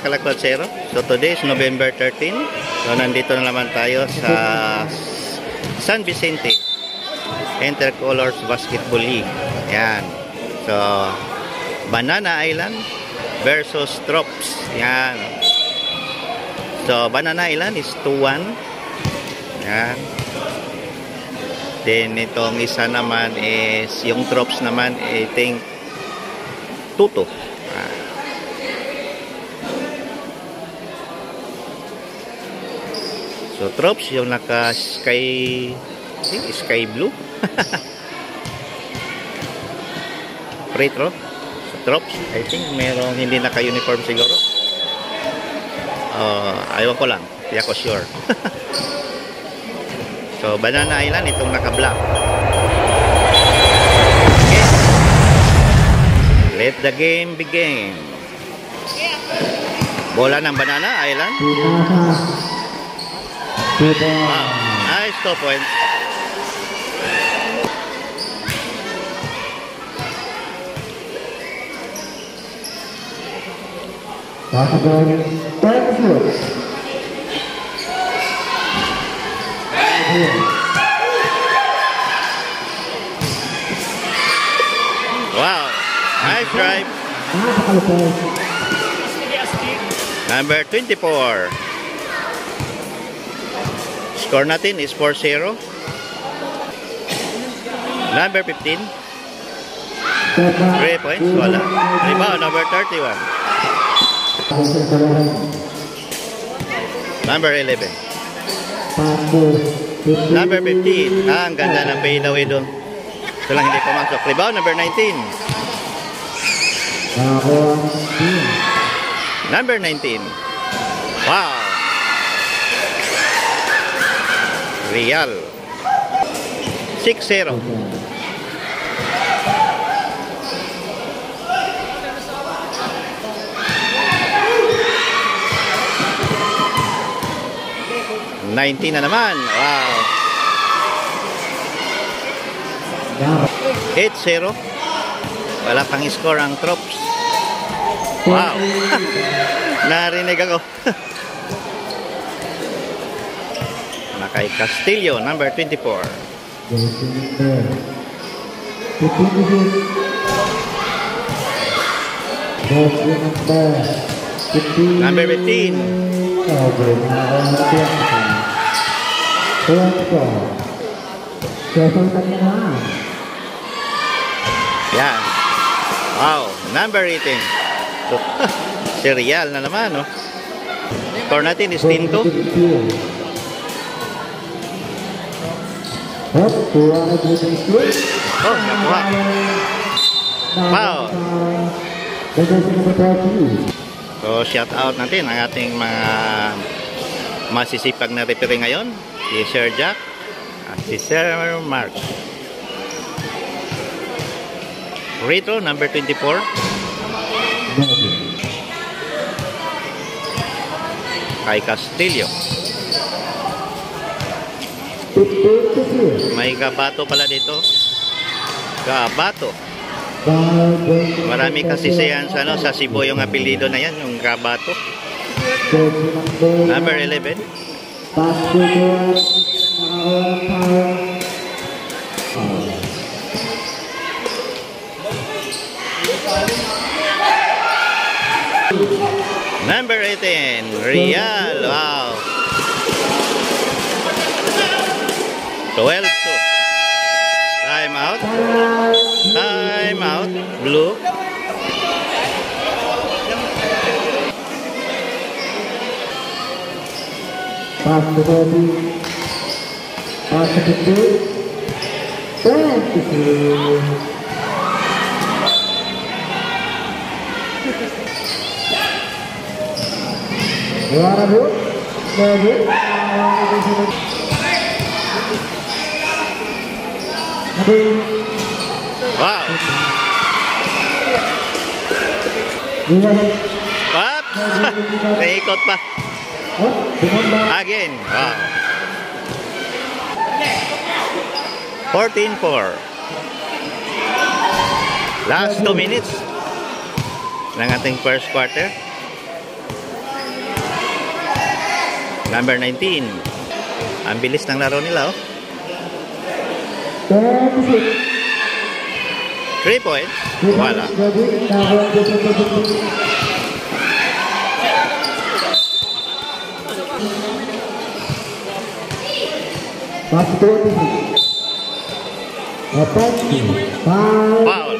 Kalakwatero. So today is November 13. So nandito na naman tayo sa San Vicente Intercolors Basketball League. Yan. So Banana Island versus Trops. Yan. So Banana Island is 2-1. Yan. Then itong isa naman is yung Trops naman I think 2-2. So Trops yung naka sky blue. Retro. So Trops I think merong hindi naka uniform siguro. Ayaw ko lang, hindi ako sure. So Banana Island itong naka black. Okay. Let the game begin. Bola ng Banana Island. Wow, nice 2 points. Wow, nice drive. Number 24. Score natin is 4-0. Number 15. 3 points. Wala. Rebound number 31. Number 11. Number 15. Ang ganda ng fadeaway doon. Ito lang hindi pumasok. Rebound number 19. Number 19. Wow. Real 6-0. Na naman. Wow. 8-0. Wala pang score ang Trops. Wow. Narinig ako. Kay Castillo, number 24. Number 15. Yan. Wow, number 18. So, serial na naman, no? Score natin is 10-2. Oh, nakuha. Wow. So, shout out natin ang ating mga masisipag na referee ngayon. Si Sir Jack at si Sir Mark. Retro, number 24. Kay Castillo. May Gabato pala dito. Gabato. Marami kasi siyan sa, sa Cebu yung apelido na yan, yung Gabato. Number 11. Number 18. Real. Wow. 12-2. Time out. Time out. Blue. Pass the ball. Pass the ball. 22. Juara Bu. Bagus. Wow. Dua. Oops. Naikot pa. Again. Wow. 14-4. Last 2 minutes ng ating first quarter. Number 19. Ang bilis ng laro nila, oh. 3 points. Wala. Foul.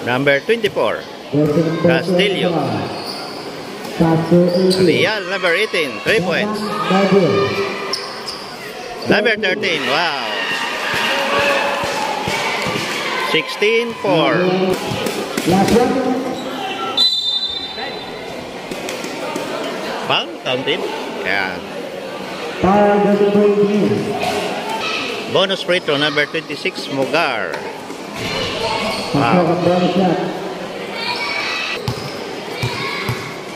Number 24. Castillo. Real, number 18. 3 points. Number 13. Wow. 16-4. Foul, counted. Yeah. Bonus free throw, number 26, Mugar. Wow.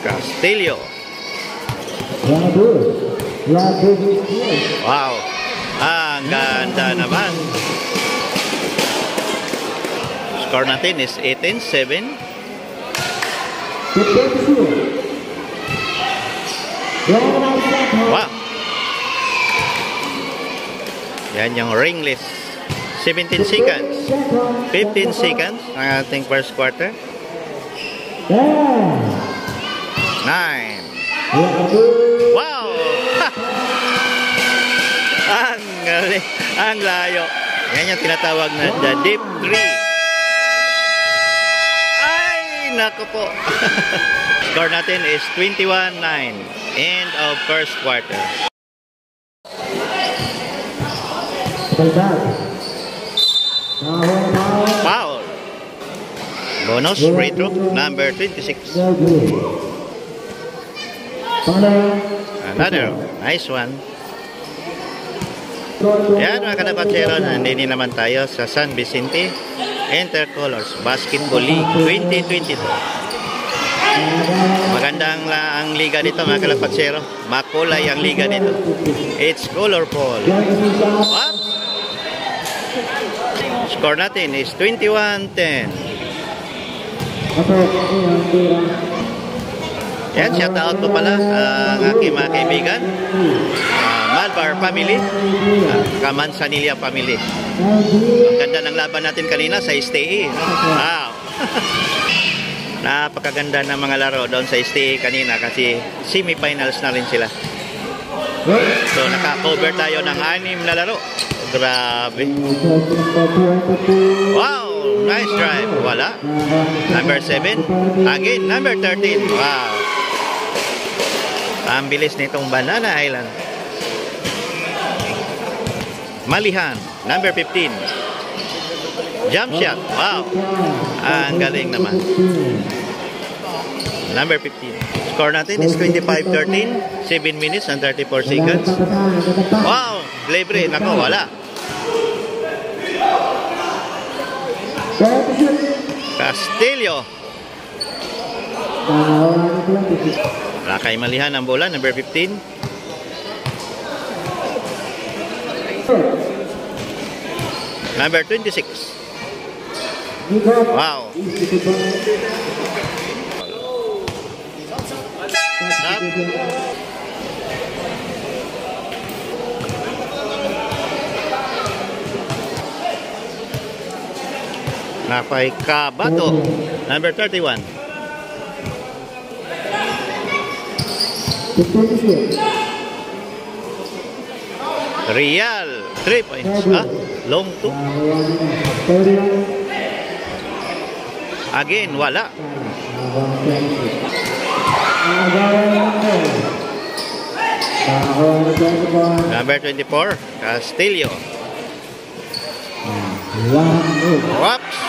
Castillo. Wow. Ang ganda naman. Score natin is 18-7. Wow. Yan yung ringless. 17 seconds. 15 seconds ang ating first quarter. 9. Wow! Ang layo. Yan yung tinatawag na the deep 3. Ay, naku po. Score natin is 21-9. End of first quarter. Foul. Bonus free throw, number 26. Another nice one. Yan mga kadapatsero, nandini naman tayo sa San Vicente Intercolors Basketball League 2022. Magandang ang liga dito mga kadapatsero. Makulay ang liga dito. It's colorful. What? Score natin is 21-10. Yan, shout out po pala ang aking mga kaibigan, Malvar family, Kamansanilla family. Ang ganda ng laban natin kanina sa STE. Wow. Napakaganda ng mga laro doon sa STE kanina kasi semifinals na rin sila. So naka-cover tayo ng 6 na laro. Grabe. Wow, nice drive. Wala. Number 7. Again, number 13. Wow. Ang bilis nitong Banana Island. Malihan, number 15. Jump shot. Wow. Ang galing naman. Number 15. Score natin is 25-13. 7 minutes and 34 seconds. Wow. Libre. Nako, wala. Castillo. Rakay Malihan ang bola, number 15. Number 26. Wow. Napay Kabato, number 31. Real, 3 points. Long 2. Again, wala. Number 24, Castillo. Whoops.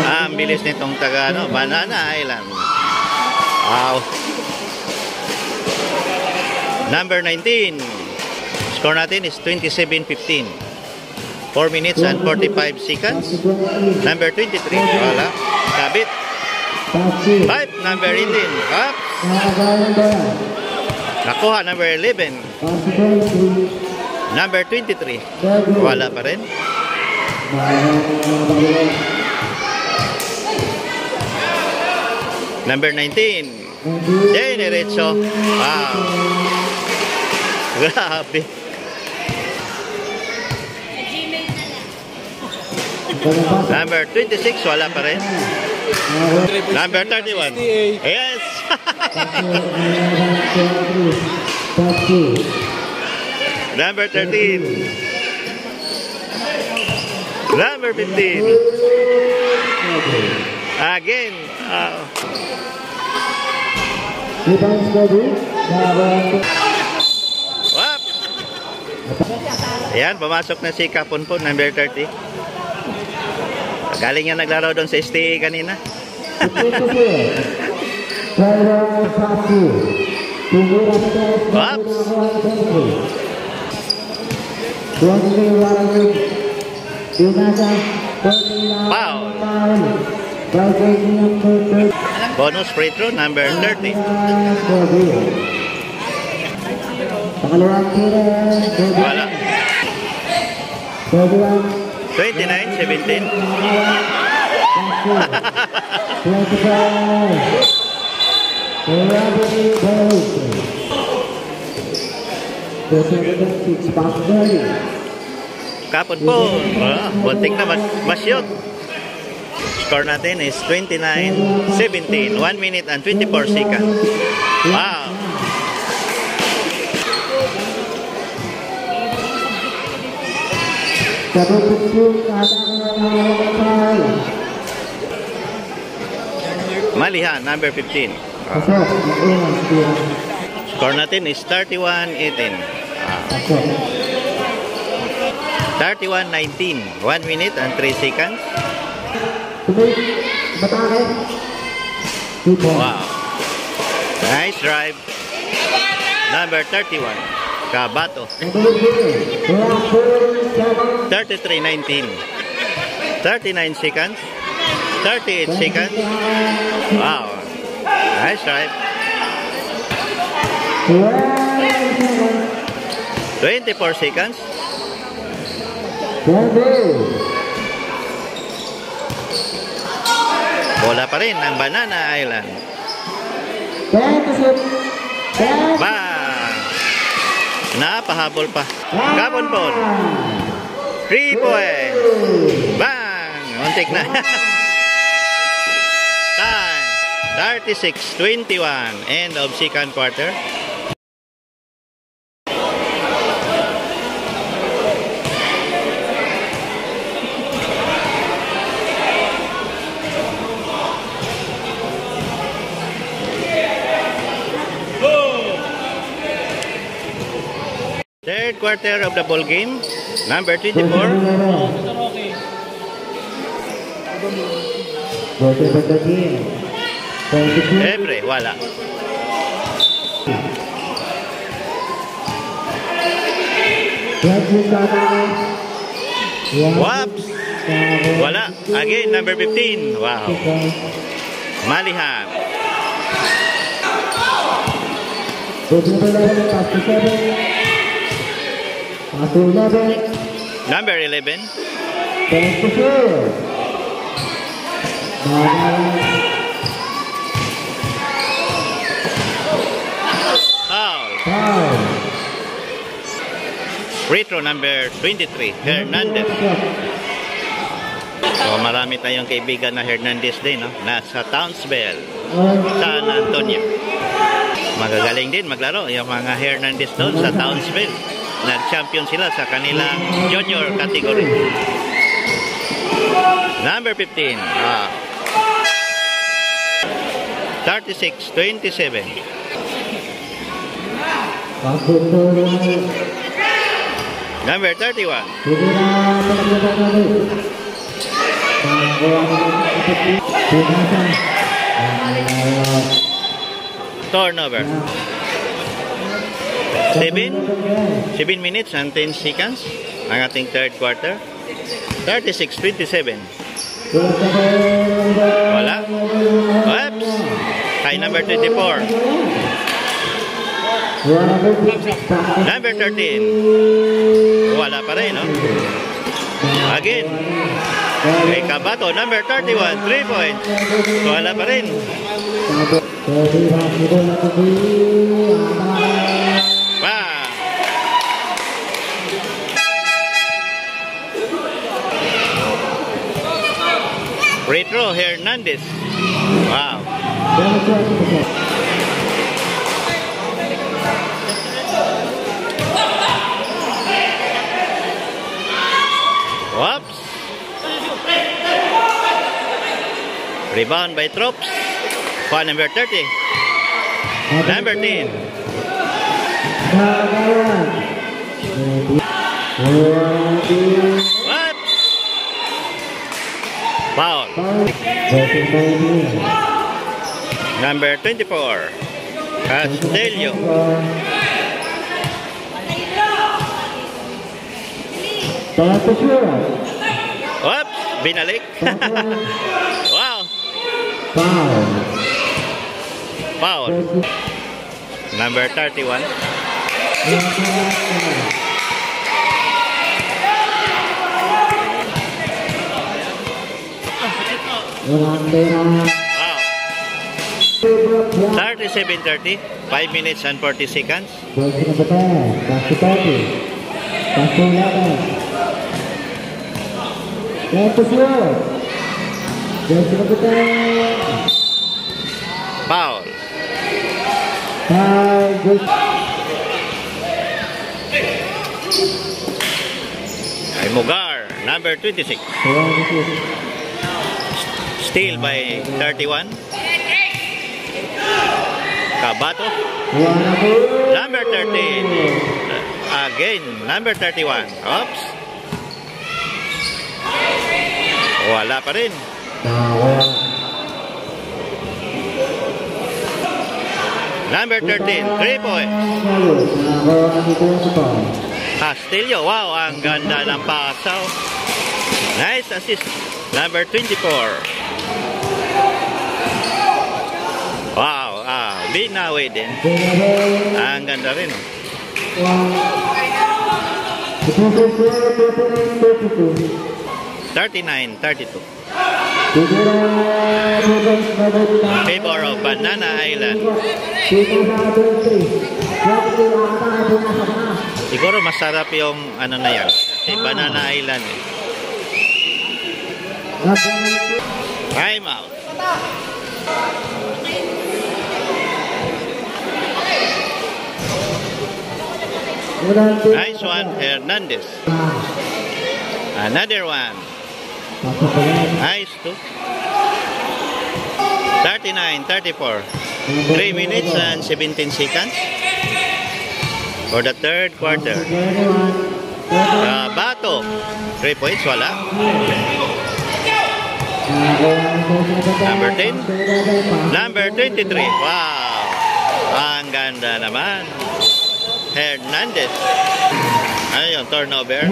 Ang bilis nitong taga Banana Island. Wow. Number 19. Score natin is 27-15. 4 minutes and 45 seconds. Number 23. Wala. Kabit. 5. Number 18. Up. Nakuha. Number 11. Number 23. Wala pa rin. Number 19. Diretso. Wow. Grabe. Number 26, wala pa rin. Number 31. Yes! Number 13. Number 15. Again. Wap! Ayan, pumasok na si Kapunpon, number 30. Galing yan naglaro doon sa STA kanina. Oops. Foul. Bonus free throw, number 30. Wala. 29-17. Kapon po. Buntik na masyot. Score natin is 29-17. 1 minute and 24 seconds. Wow. Malihan, number 15. Score natin is 31-18. 31-19. 1 minute and 3 seconds. Wow. Nice drive. Number 31. Kabato. 33-19. 39 seconds. 38 seconds. Wow. Nice drive. 24 seconds. Bola pa rin ng Banana Island. Bang! Napahabol pa. Kapunpon. 3 points. Bang! Muntik na. Time. 36-21. End of second quarter. Third quarter of the ball game. Number 24. Siyempre, wala. Whoops! Wala. Again, number 15. Wow. Malihan. Number 11. Foul. Free throw number 23, Hernandez. So marami tayong kaibigan na Hernandez din, no? Nasa Townsville, San Antonio. Magagaling din maglaro yung mga Hernandez doon sa Townsville. Nag-champion sila sa kanilang junior category. Number 15. 36-27. Number 31. Turnover. 7 minutes and 10 seconds ang ating third quarter. 36-27. Wala. Oops. Kay number 24. Number 13. Wala pa rin, no? Again. Kay Kabato, number 31. 3 points. Wala pa rin. Wow. Retro Hernandez. Wow. Whoops. Rebound by Trops. For number 30. Number 10. What? Foul. Number 24. Castelio. Oops, binalik. Wow. Foul. Number 31. Wow. 37-30. 5 minutes and 40 seconds. Foul. Ay Mugar, number 26. Steal by 31. Kabato. Number 13. Again, number 31. Oops. Wala pa rin. Number 13, 3 points. Castillo, wow, ang ganda ng pasaw. Nice assist. Number 24. Wow, binawi din. Ang ganda rin. 39-32. Favor of Banana Island. Siguro masarap yung ano na yan. Kasi Banana Island eh. Time out. Nice one, Hernandez. Another one. Nice too. 39-34. 3 minutes and 17 seconds for the third quarter. Bato. 3 points, wala. Number 10. Number 23. Wow. Ang ganda naman. Hernandez. Ano yun? Turnover.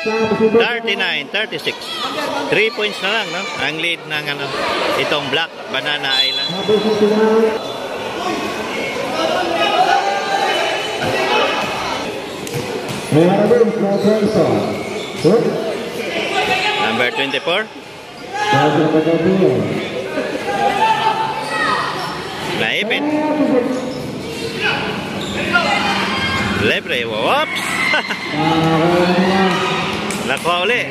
39-36. 3 points na lang, no? Ang lead ng ano, itong Black Banana Island. Number 24. Naipit. Lebre. Whoops. Nakuha uli.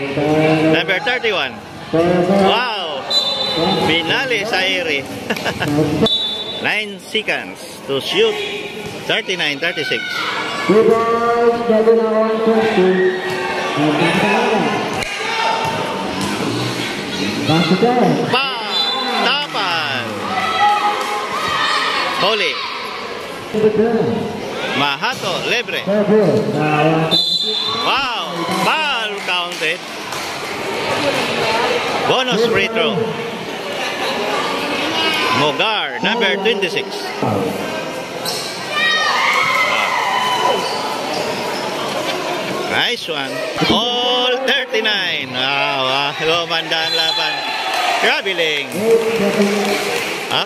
Number 31. Wow. Binali sa ere. 9 seconds to shoot. 39-36. Tapan. Huli. Mahato, Lebre. Wow, ball counted. Bonus free throw. Mogar, number 26. Nice one. All 39. Wow, gumanda ang laban. Traveling. Ha?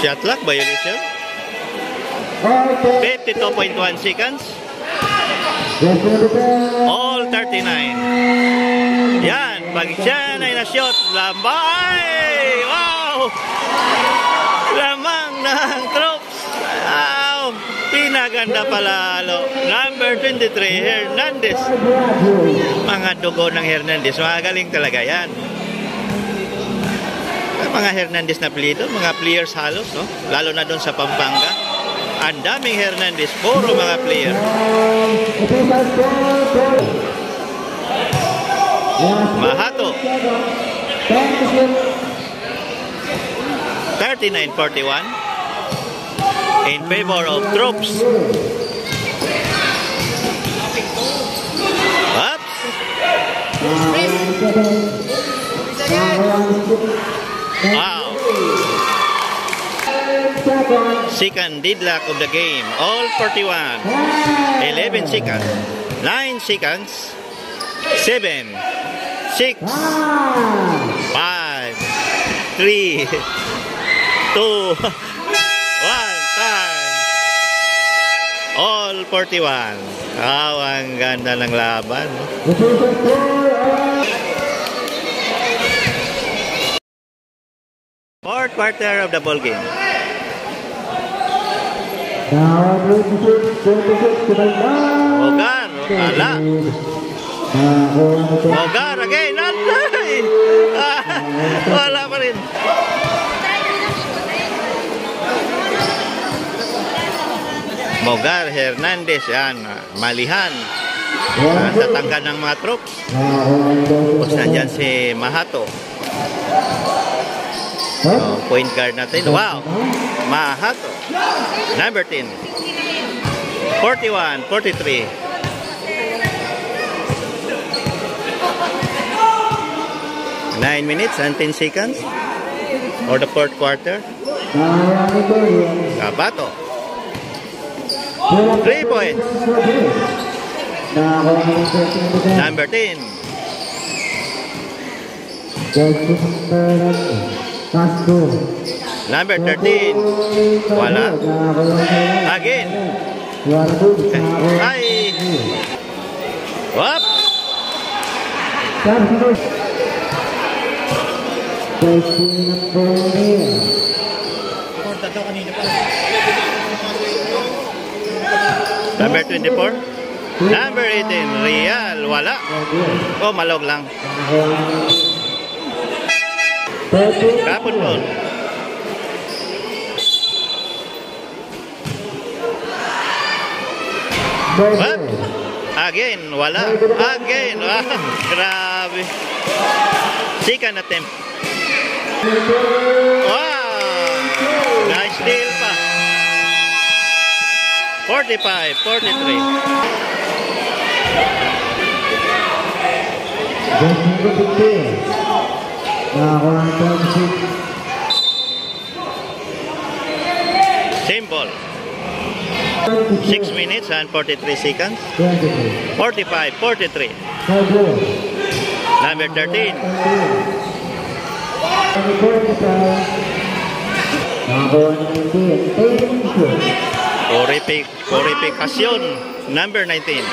Shot clock violation. 52.1 seconds. All 39. Yan, pag siya ay na-shot, lambay! Wow! Lamang ng troops. Wow! Pinaganda palalo. Number 23, Hernandez. Mga dugo ng Hernandez. Magaling talaga yan. Mga Hernandez na apelyido, mga players halos, no? Lalo na doon sa Pampanga. Ang daming Hernandez, puro mga player. Mahato. 39-41 in favor of Troops. Oops. Wow. Second deadlock of the game. All 41. 11 seconds. 9 seconds. 7, 6, 5, 3, 2, 1, time. All 41. Ang ganda ng laban. Fourth quarter of the ball game. Mogar, ala. Mogar again. Alay! Wala pa rin. Mogar, Hernandez, yan, malihan. Sa tangga ng mga troops. Tapos nandyan si Mahato. Point guard natin. Wow! Mahato. Number 10. 41, 43. 9 minutes and 10 seconds for the fourth quarter. Kabato. 3 points. Number 10. Number 13. Wala. Again. Ay. Whoop. Number 24. Number 18. Real. Wala. Oh, malog lang. Kapon po. What? Again, wala. Again. Wow, grabe. Second attempt. Wow. Nice deal pa. 45, 43. Simple. 6 minutes and 43 seconds. 45, 43. Number 13. Purificación. Number 19.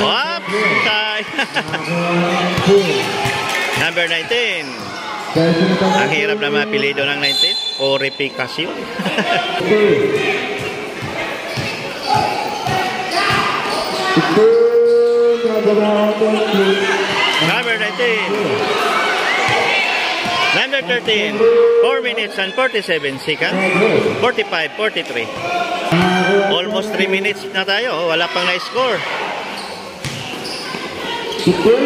Up. Number 19. Ang hirap na mapilido ng 19. Purificación. Number 19. Number 13. 4 minutes and 47 seconds. 45, 43. Almost 3 minutes na tayo. Wala pang na-score.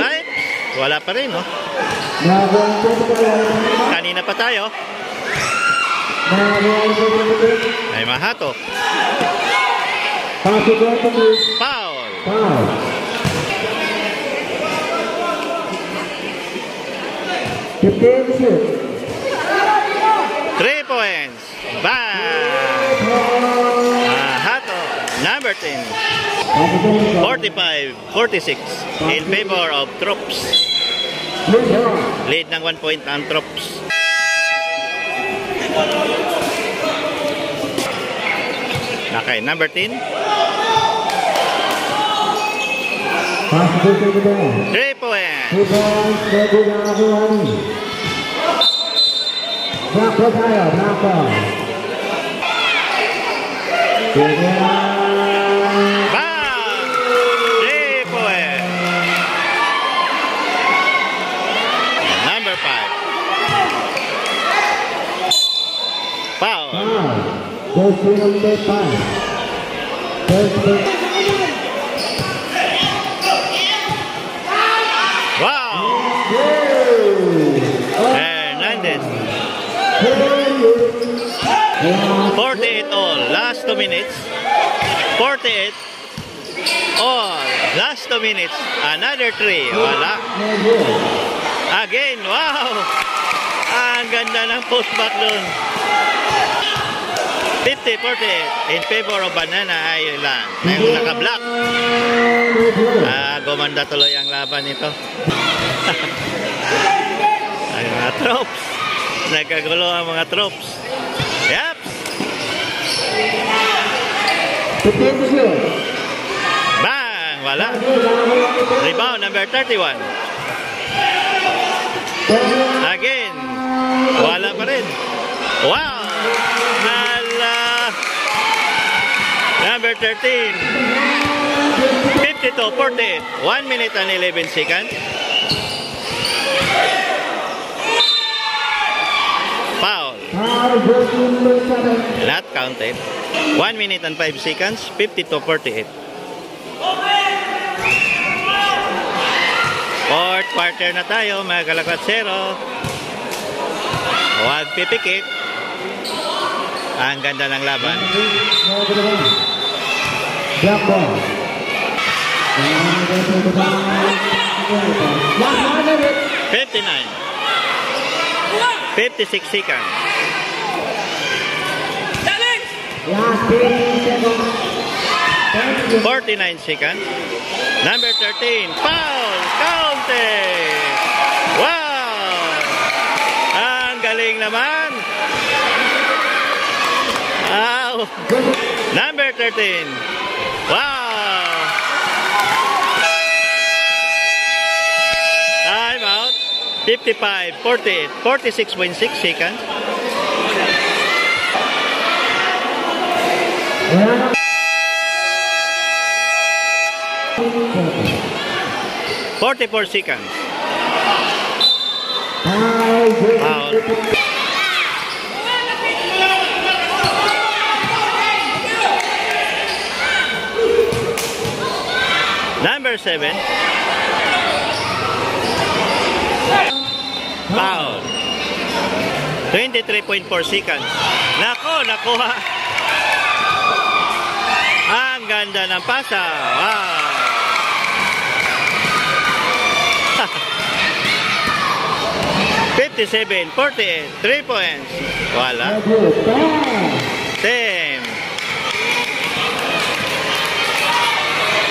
Ay, wala pa rin, no? Kanina pa tayo. Ay, Mahato. Possibility. Foul. Foul. 15 shoot. 3 points. Bang. Hato. Number 10. 45-46 in favor of Troops. Lead ng 1 point ang Troops. Okay, number 10. 3 points. Bang! 3 points. Number 5. Foul. Wow! Hernandez. 48 all. Last 2 minutes. 48 all. Last 2 minutes. Another 3. Wala. Again. Wow! Ang ganda ng post-back dun. 50-48 in favor of Banana Island. Yung naka-block. Gumanda tuloy ang laban nito. Ay, mga Troops. Nagkagulo ang mga Troops. Yep. Bang! Wala. Rebound number 31. Again. Wala pa rin. Wow! Hala! Number 13. 52-48. 1 minute and 11 seconds. Foul. Not counted. 1 minute and 5 seconds. 52-48. Fourth quarter na tayo, mga kalakatsero. Huwag pipikit. Ang ganda ng laban. 59. 56 seconds. 49 seconds. Number 13. Foul. Counted. Wow. Ang galing naman. Wow. Number 13. Wow. Time out. 55-48. 46.6 seconds. Yeah. 44 seconds. Foul. Number 7. Foul. 23.4 seconds. Nako, nakuha. Ang ganda ng pasa. Wow. 57-48. 3 points. Wala. 10.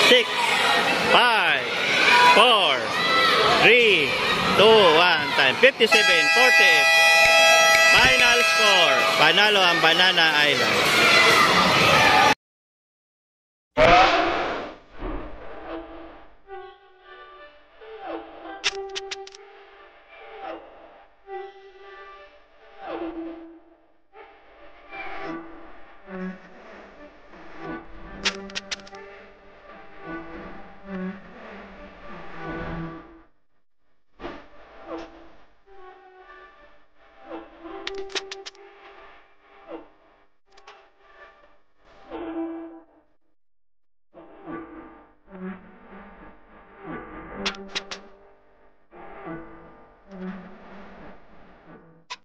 6. 5. 4. 3. 2. 1. Time. 57-48. Final score. Panalo ang Banana Island.